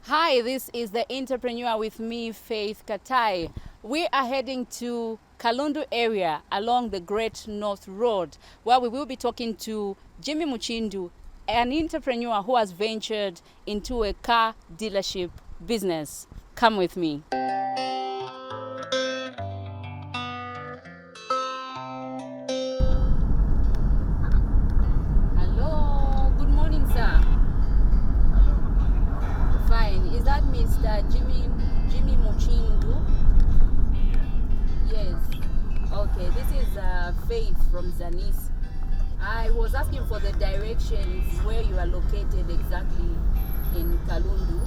Hi, this is the Entrepreneur with me, Faith Katai. We are heading to Kalundu area along the Great North Road, where we will be talking to Jimmy Muchindu, an entrepreneur who has ventured into a car dealership business. Come with me. Hello, good morning, sir. Fine. Is that Mr. Jimmy Muchindu? Yes. Okay, this is Faith from Zanis. I was asking for the directions where you are located exactly in Kalundu.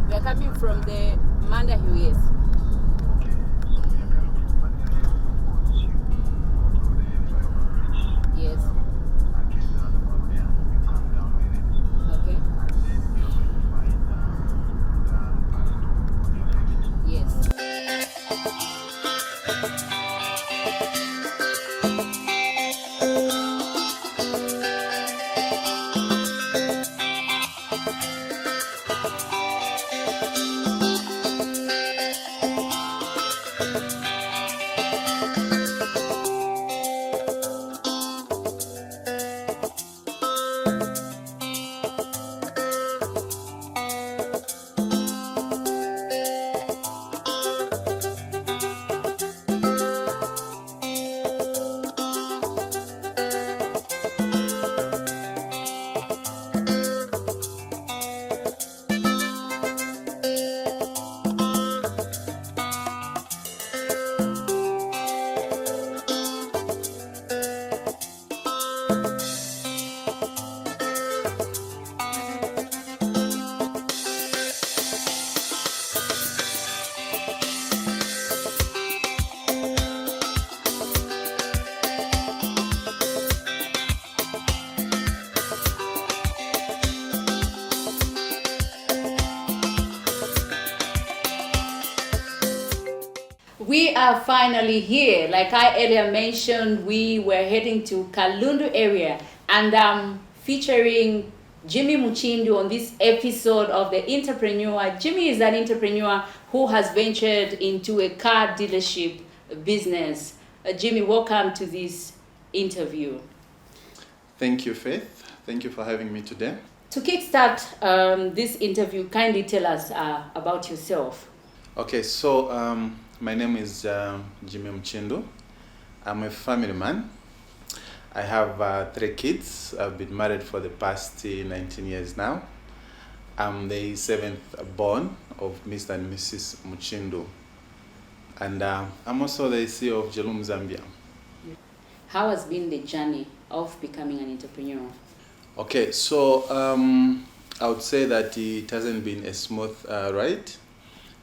We are coming from the Manda Hill, yes. Yes. Okay. Yes. We are finally here. Like I earlier mentioned, we were heading to Kalundu area, and I'm featuring Jimmy Muchindu on this episode of the Entrepreneur. Jimmy is an entrepreneur who has ventured into a car dealership business. Jimmy, welcome to this interview. Thank you, Faith. Thank you for having me today. To kickstart this interview, kindly tell us about yourself. Okay, so my name is Jimmy Muchindu. I'm a family man. I have 3 kids. I've been married for the past 19 years now. I'm the 7th born of Mr. and Mrs. Muchindu. And I'm also the CEO of Jelumu Zambia. How has been the journey of becoming an entrepreneur? Okay, so I would say that it hasn't been a smooth ride.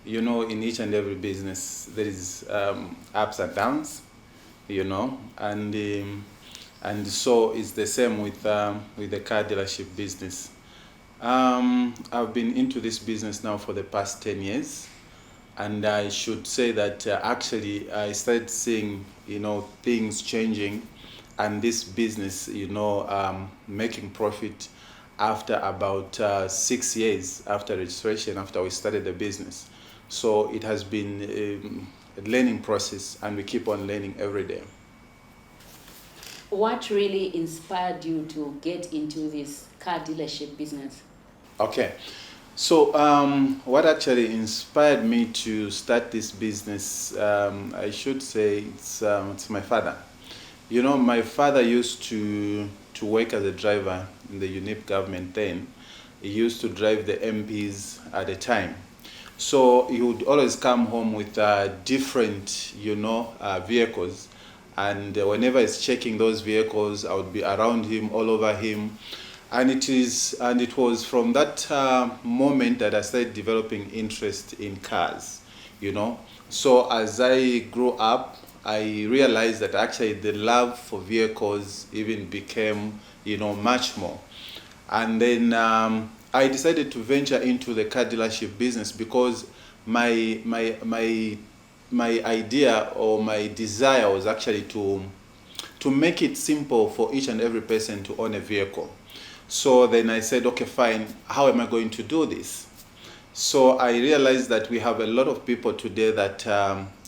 You know, in each and every business, there is ups and downs, you know, and so it's the same with the car dealership business. I've been into this business now for the past 10 years, and I should say that actually I started seeing, you know, things changing, and this business, you know, making profit after about 6 years after registration, after we started the business. So it has been a learning process, and we keep on learning every day. What really inspired you to get into this car dealership business? Okay, so what actually inspired me to start this business, I should say it's my father. You know, my father used to work as a driver in the UNIP government then. He used to drive the MPs at the time. So he would always come home with different, you know, vehicles. And whenever he's checking those vehicles, I would be around him, all over him. And it was from that moment that I started developing interest in cars, you know. So as I grew up, I realized that actually the love for vehicles even became, you know, much more. And then I decided to venture into the car dealership business because my my idea or my desire was actually to make it simple for each and every person to own a vehicle. So then I said, okay, fine, how am I going to do this? So I realized that we have a lot of people today that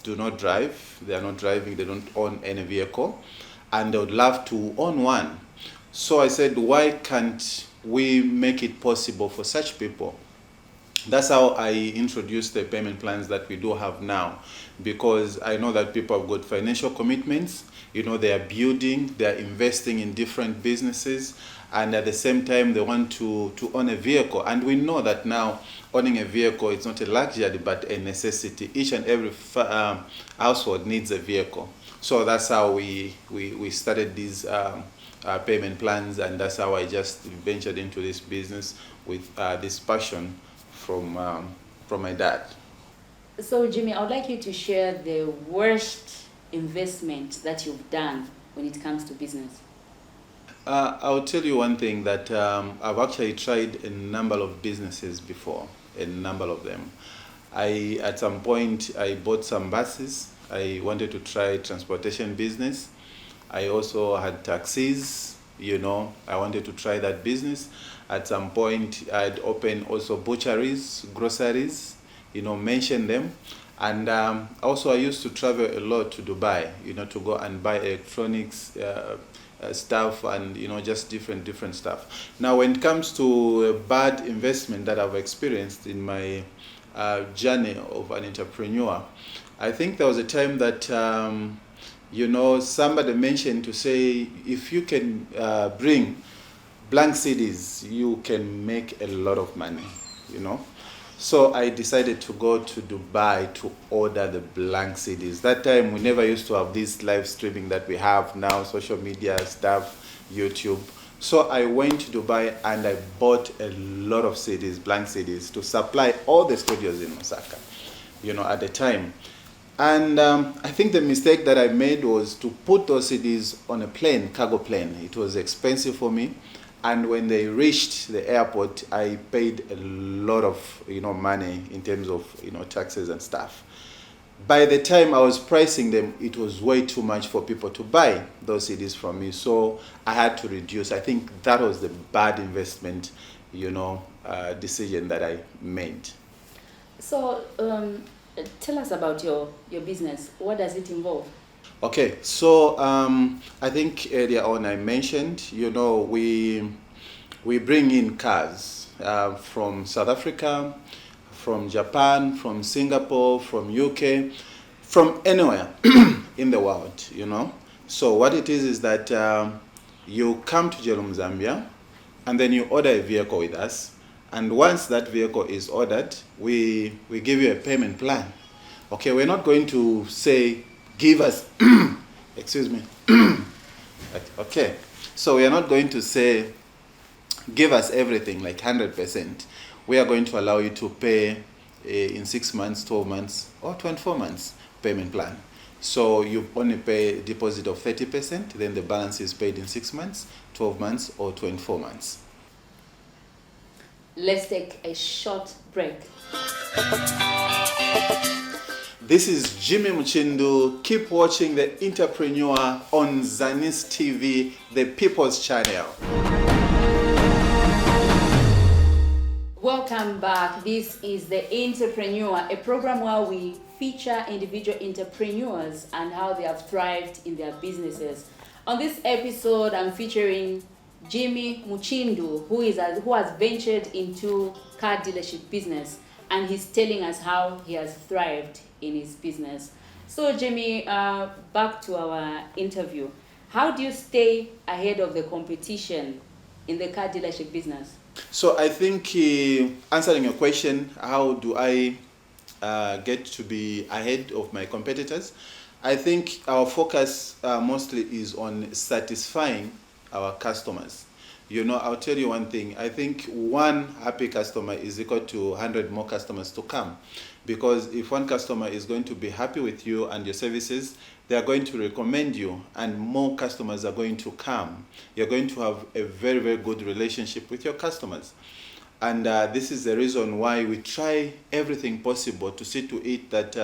do not drive. They are not driving, they don't own any vehicle, and they would love to own one. So I said, why can't we make it possible for such people? That's how I introduced the payment plans that we do have now, because I know that people have got financial commitments. They are building, they are investing in different businesses, and at the same time they want to own a vehicle. And we know that now owning a vehicle is not a luxury but a necessity. Each and every household needs a vehicle. So that's how we started these payment plans, and that's how I just ventured into this business with this passion from my dad. So Jimmy, I would like you to share the worst investment that you've done when it comes to business. I'll tell you one thing, that I've actually tried a number of businesses before, a number of them. At some point, I bought some buses. I wanted to try transportation business. I also had taxis, I wanted to try that business. At some point, I'd opened also butcheries, groceries, mention them. And also I used to travel a lot to Dubai, to go and buy electronics stuff and, just different stuff. Now, when it comes to a bad investment that I've experienced in my journey of an entrepreneur, I think there was a time that, somebody mentioned to say, if you can bring blank CDs, you can make a lot of money, So I decided to go to Dubai to order the blank CDs. That time we never used to have this live streaming that we have now, social media stuff, YouTube. So I went to Dubai and I bought a lot of CDs, blank CDs, to supply all the studios in Osaka, at the time. And I think the mistake that I made was to put those CDs on a plane, cargo plane. It was expensive for me. And when they reached the airport, I paid a lot of money in terms of taxes and stuff. By the time I was pricing them, it was way too much for people to buy those CDs from me. So I had to reduce. I think that was the bad investment, decision that I made. So tell us about your business. What does it involve? Okay, so I think earlier on I mentioned, we bring in cars from South Africa, from Japan, from Singapore, from UK, from anywhere in the world, So what it is that you come to Jelumu, Zambia, and then you order a vehicle with us. And once that vehicle is ordered, we give you a payment plan. Okay, we're not going to say, give us, excuse me. Okay, so we are not going to say, give us everything like 100%. We are going to allow you to pay in 6 months, 12 months, or 24 months payment plan. So you only pay a deposit of 30%, then the balance is paid in 6 months, 12 months, or 24 months. Let's take a short break. This is Jimmy Muchindu. Keep watching the Entrepreneur on Zanis TV, the People's Channel. Welcome back. This is the Entrepreneur, a program where we feature individual entrepreneurs and how they have thrived in their businesses. On this episode, I'm featuring Jimmy Muchindu, who has ventured into car dealership business, and he's telling us how he has thrived in his business. So Jimmy, back to our interview. How do you stay ahead of the competition in the car dealership business? So I think answering your question, how do I get to be ahead of my competitors? I think our focus mostly is on satisfying our customers. I'll tell you one thing. I think one happy customer is equal to 100 more customers to come. Because if one customer is going to be happy with you and your services, they are going to recommend you, and more customers are going to come. You're going to have a very, very good relationship with your customers. And this is the reason why we try everything possible to see to it that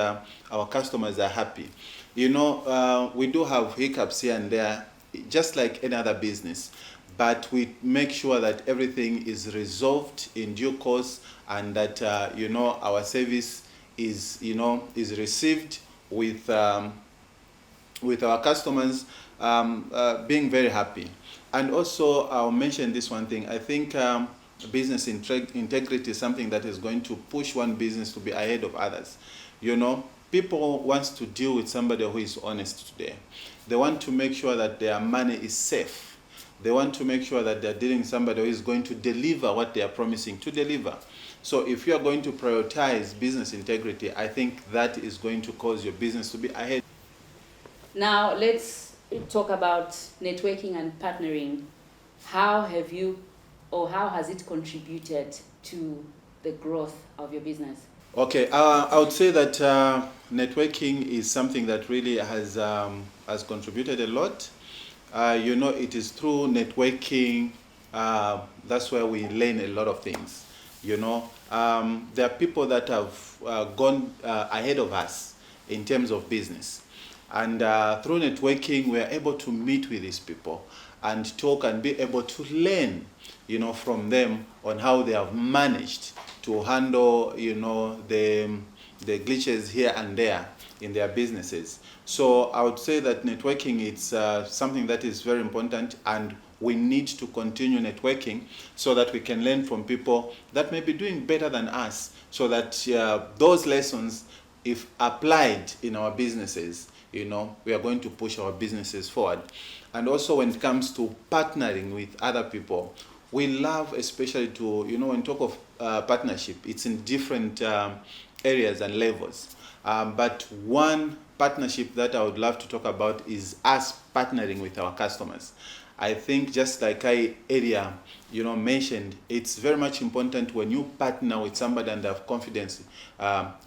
our customers are happy. You know, we do have hiccups here and there, just like any other business, but we make sure that everything is resolved in due course, and that you know, our service is, you know, is received with our customers being very happy. And also, I'll mention this one thing. I think business integrity is something that is going to push one business to be ahead of others. You know, people want to deal with somebody who is honest today. They want to make sure that their money is safe. They want to make sure that they're dealing with somebody who is going to deliver what they are promising to deliver. So if you are going to prioritize business integrity, I think that is going to cause your business to be ahead. Now let's talk about networking and partnering. How have you, or how has it contributed to the growth of your business? Okay, I would say that networking is something that really has contributed a lot. You know, it is through networking that's where we learn a lot of things. You know, there are people that have gone ahead of us in terms of business, and through networking we are able to meet with these people and talk and be able to learn, you know, from them on how they have managed to handle, you know, the glitches here and there in their businesses. So I would say that networking is something that is very important, and we need to continue networking so that we can learn from people that may be doing better than us, so that those lessons, if applied in our businesses, you know, we are going to push our businesses forward. And also when it comes to partnering with other people, we love especially to, you know, when talk of partnership, it's in different areas and levels. But one partnership that I would love to talk about is us partnering with our customers. I think just like Elia, you know, mentioned, it's very much important when you partner with somebody and have confidence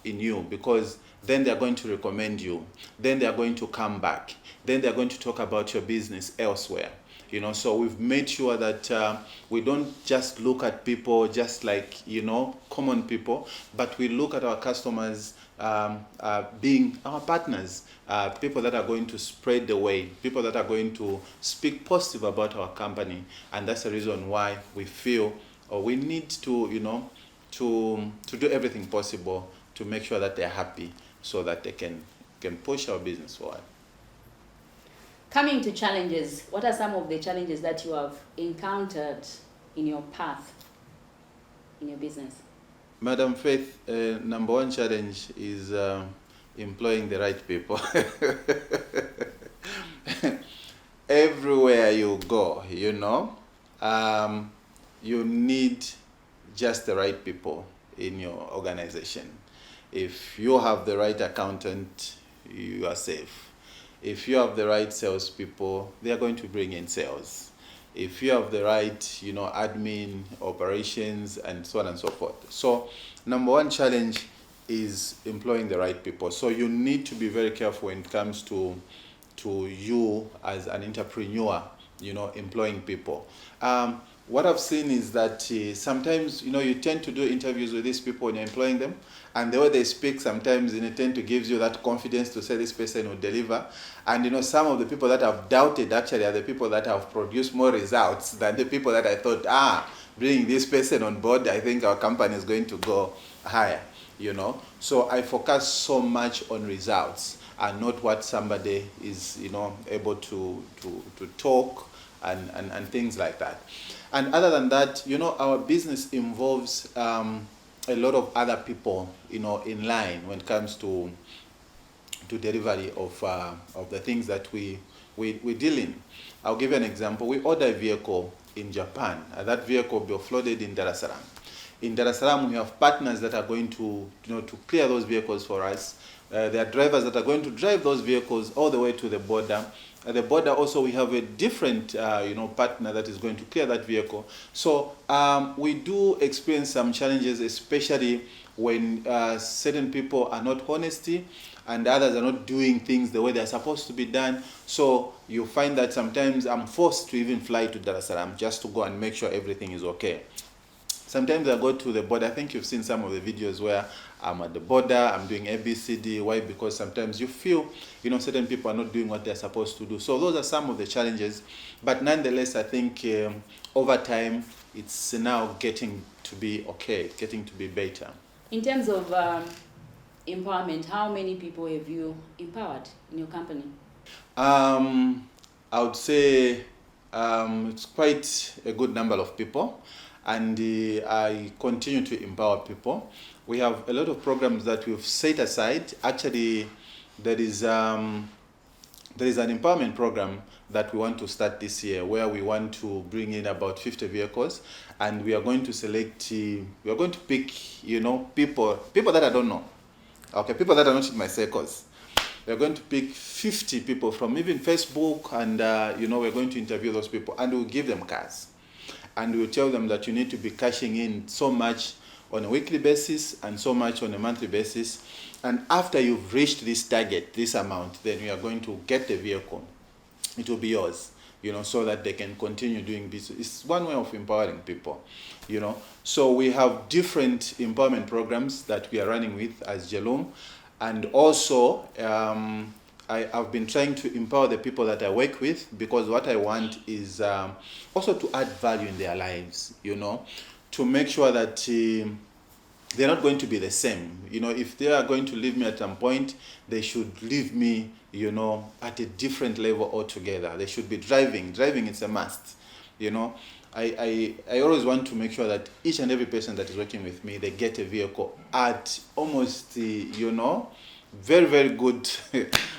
in you, because then they're going to recommend you, then they're going to come back, then they're going to talk about your business elsewhere. You know, so we've made sure that we don't just look at people just like, you know, common people, but we look at our customers being our partners, people that are going to spread the way, people that are going to speak positive about our company. And that's the reason why we feel, or we need to, you know, to do everything possible to make sure that they're happy, so that they can push our business forward. Coming to challenges, what are some of the challenges that you have encountered in your path in your business? Madam Faith, number one challenge is employing the right people. Everywhere you go, you know, you need just the right people in your organization. If you have the right accountant, you are safe. If you have the right salespeople, they are going to bring in sales. If you have the right, you know, admin, operations, and so on and so forth. So, number one challenge is employing the right people. So you need to be very careful when it comes to you as an entrepreneur, you know, employing people. What I've seen is that sometimes, you know, you tend to do interviews with these people when you're employing them, and the way they speak sometimes, you know, tend to give you that confidence to say this person will deliver. And, you know, some of the people that I've doubted actually are the people that have produced more results than the people that I thought, bringing this person on board, I think our company is going to go higher, you know. So I focus so much on results and not what somebody is, you know, able to talk and things like that. And other than that, you know, our business involves a lot of other people, you know, in line when it comes to delivery of the things that we deal in. I'll give you an example. We order a vehicle in Japan, and that vehicle will be offloaded in Dar es Salaam. In Dar es Salaam, we have partners that are going to, you know, to clear those vehicles for us. There are drivers that are going to drive those vehicles all the way to the border. At the border also we have a different you know, partner that is going to clear that vehicle. So we do experience some challenges, especially when certain people are not honesty and others are not doing things the way they're supposed to be done. So you find that sometimes I'm forced to even fly to Dar es Salaam just to go and make sure everything is okay. Sometimes I go to the border. I think you've seen some of the videos where I'm at the border, I'm doing ABCD. Why? Because sometimes you feel, certain people are not doing what they're supposed to do. So those are some of the challenges. But nonetheless, I think over time, it's now getting to be okay, getting to be better. In terms of empowerment, how many people have you empowered in your company? I would say it's quite a good number of people, and I continue to empower people. We have a lot of programs that we've set aside. Actually, there is an empowerment program that we want to start this year, where we want to bring in about 50 vehicles, and we are going to select, we are going to pick, people that I don't know, okay, people that are not in my circles. We're going to pick 50 people from even Facebook, and we're going to interview those people, and we'll give them cars, and we'll tell them that you need to be cashing in so much on a weekly basis and so much on a monthly basis, and after you've reached this target, this amount, then we are going to get the vehicle. It will be yours, so that they can continue doing business. It's one way of empowering people, So we have different empowerment programs that we are running with as Jelumu. And also, I've been trying to empower the people that I work with, because what I want is also to add value in their lives, to make sure that they're not going to be the same. If they are going to leave me at some point, they should leave me, at a different level altogether. They should be driving. Driving is a must, I always want to make sure that each and every person that is working with me, they get a vehicle at almost, very, very good,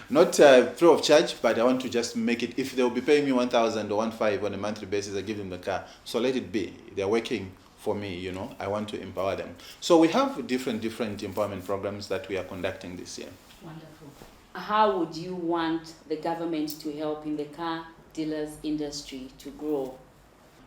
not free of charge, but I want to just make it, if they'll be paying me 1,000 or 1,500 on a monthly basis, I give them the car. So let it be. They're working for me, I want to empower them. So we have different empowerment programs that we are conducting this year. Wonderful. How would you want the government to help in the car dealers industry to grow?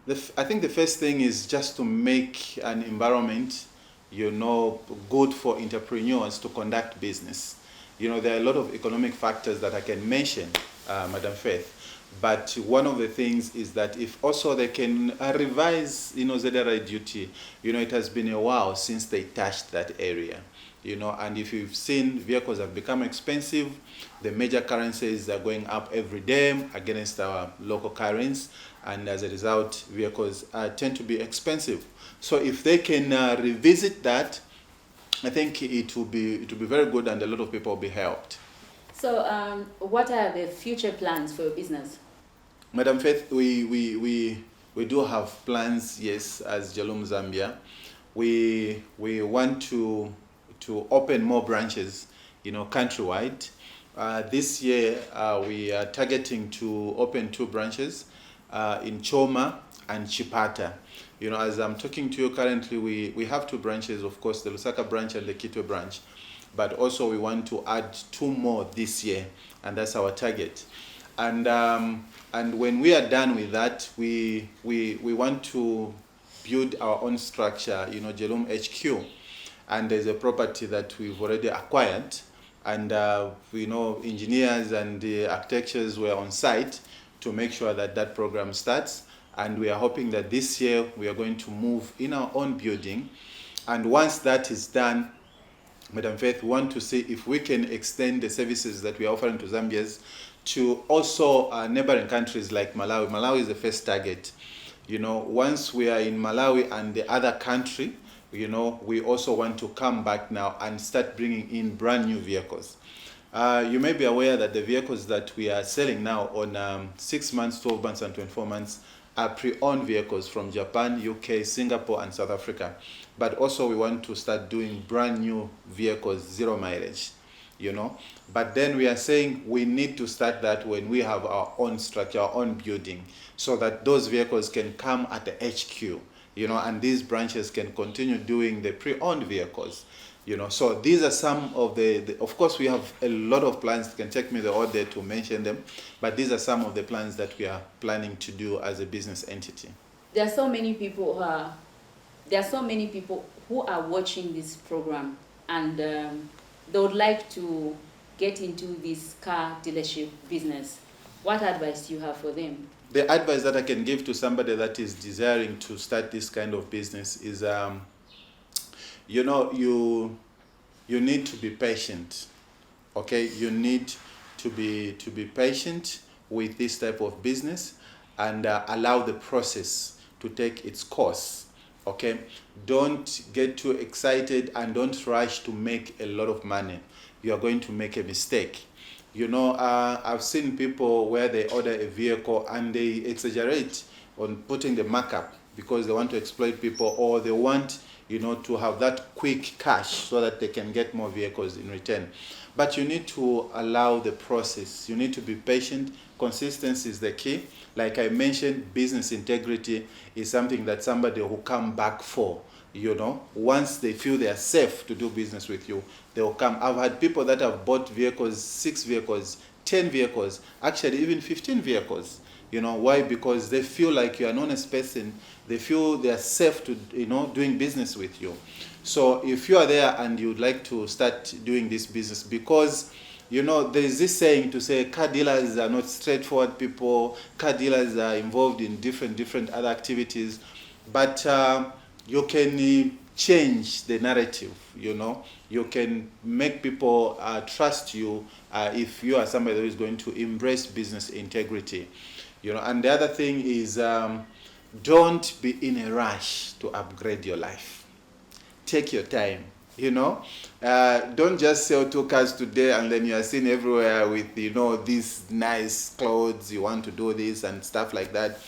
I think the first thing is just to make an environment, good for entrepreneurs to conduct business. There are a lot of economic factors that I can mention, Madam Faith. But one of the things is that if also they can revise, ZRI duty, it has been a while since they touched that area. And if you've seen, vehicles have become expensive. The major currencies are going up every day against our local currency, and as a result, vehicles tend to be expensive. So if they can revisit that, I think it will be very good, and a lot of people will be helped. So, what are the future plans for your business? Madam Faith, we do have plans, yes, as Jelumu Zambia. We want to open more branches, countrywide. This year, we are targeting to open 2 branches in Choma and Chipata. As I'm talking to you currently, we have 2 branches, of course, the Lusaka branch and the Kitwe branch. But also we want to add 2 more this year, and that's our target. And when we are done with that, we want to build our own structure, Jelumu HQ. And there's a property that we've already acquired, and engineers and architects were on site to make sure that that program starts. And we are hoping that this year we are going to move in our own building. And once that is done, Madam Faith, we want to see if we can extend the services that we are offering to Zambians to also neighboring countries like Malawi. Malawi is the first target. Once we are in Malawi and the other country, we also want to come back now and start bringing in brand new vehicles. You may be aware that the vehicles that we are selling now on 6 months, 12 months, and 24 months are pre-owned vehicles from Japan, UK, Singapore, and South Africa. But also we want to start doing brand new vehicles, 0 mileage, But then we are saying we need to start that when we have our own structure, our own building, so that those vehicles can come at the HQ, and these branches can continue doing the pre-owned vehicles. So these are some of the of course we have a lot of plans. It can take me the whole day to mention them, but these are some of the plans that we are planning to do as a business entity. There are so many people who are watching this program, and they would like to get into this car dealership business. What advice do you have for them? The advice that I can give to somebody that is desiring to start this kind of business is, you need to be patient. Okay, you need to be patient with this type of business, and allow the process to take its course. Okay, don't get too excited and don't rush to make a lot of money. You are going to make a mistake. I've seen people where they order a vehicle and they exaggerate on putting the markup because they want to exploit people, or they want to have that quick cash so that they can get more vehicles in return. But you need to allow the process. You need to be patient. Consistency is the key. Like I mentioned, business integrity is something that somebody will come back for. Once they feel they are safe to do business with you, they will come. I've had people that have bought vehicles, 6 vehicles, 10 vehicles, actually even 15 vehicles. Why? Because they feel like you are an honest person. They feel they are safe to, doing business with you. So if you are there and you'd like to start doing this business, because there is this saying to say car dealers are not straightforward people, car dealers are involved in different other activities, but you can change the narrative. You can make people trust you if you are somebody who is going to embrace business integrity. And the other thing is, don't be in a rush to upgrade your life. Take your time. Don't just sell 2 cars today and then you are seen everywhere with these nice clothes. You want to do this and stuff like that.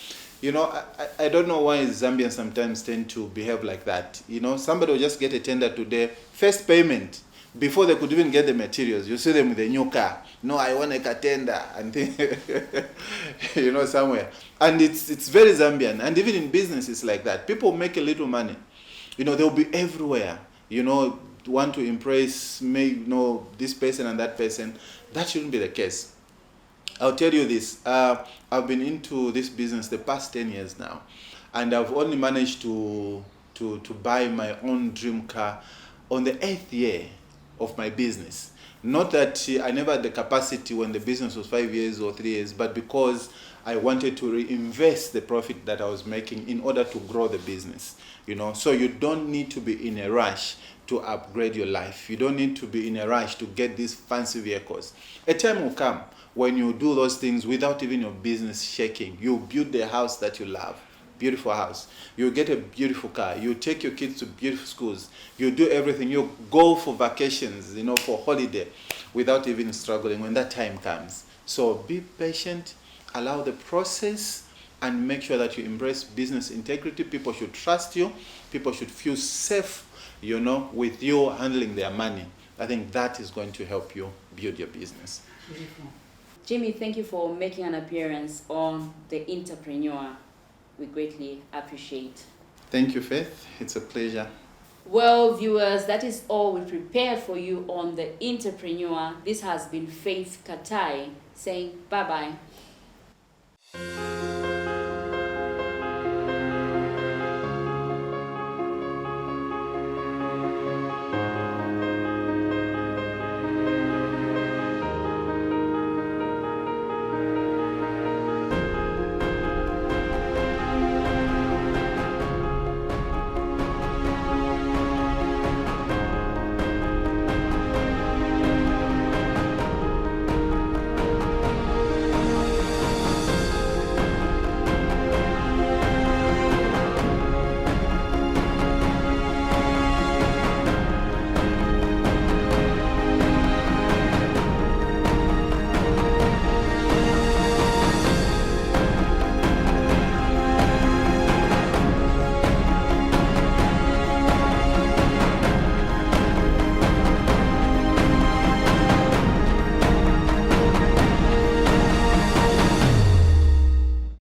I don't know why Zambians sometimes tend to behave like that. Somebody will just get a tender today, first payment, before they could even get the materials. You see them with a new car. No, I want a tender, and somewhere. And it's very Zambian. And even in business, it's like that. People make a little money. They'll be everywhere. Want to impress, this person and that person. That shouldn't be the case. I'll tell you this. I've been into this business the past 10 years now, and I've only managed to buy my own dream car on the 8th year of my business. Not that I never had the capacity when the business was 5 years or 3 years, but because I wanted to reinvest the profit that I was making in order to grow the business. So you don't need to be in a rush to upgrade your life. You don't need to be in a rush to get these fancy vehicles. A time will come when you do those things without even your business shaking. You build the house that you love, beautiful house. You get a beautiful car. You take your kids to beautiful schools. You do everything. You go for vacations, for holiday, without even struggling when that time comes. So be patient, allow the process, and make sure that you embrace business integrity. People should trust you. People should feel safe, with you handling their money. I think that is going to help you build your business. Beautiful. Jimmy, thank you for making an appearance on the Entrepreneur. We greatly appreciate. Thank you, Faith. It's a pleasure. Well, viewers, that is all we prepared for you on the Entrepreneur. This has been Faith Katai saying bye-bye.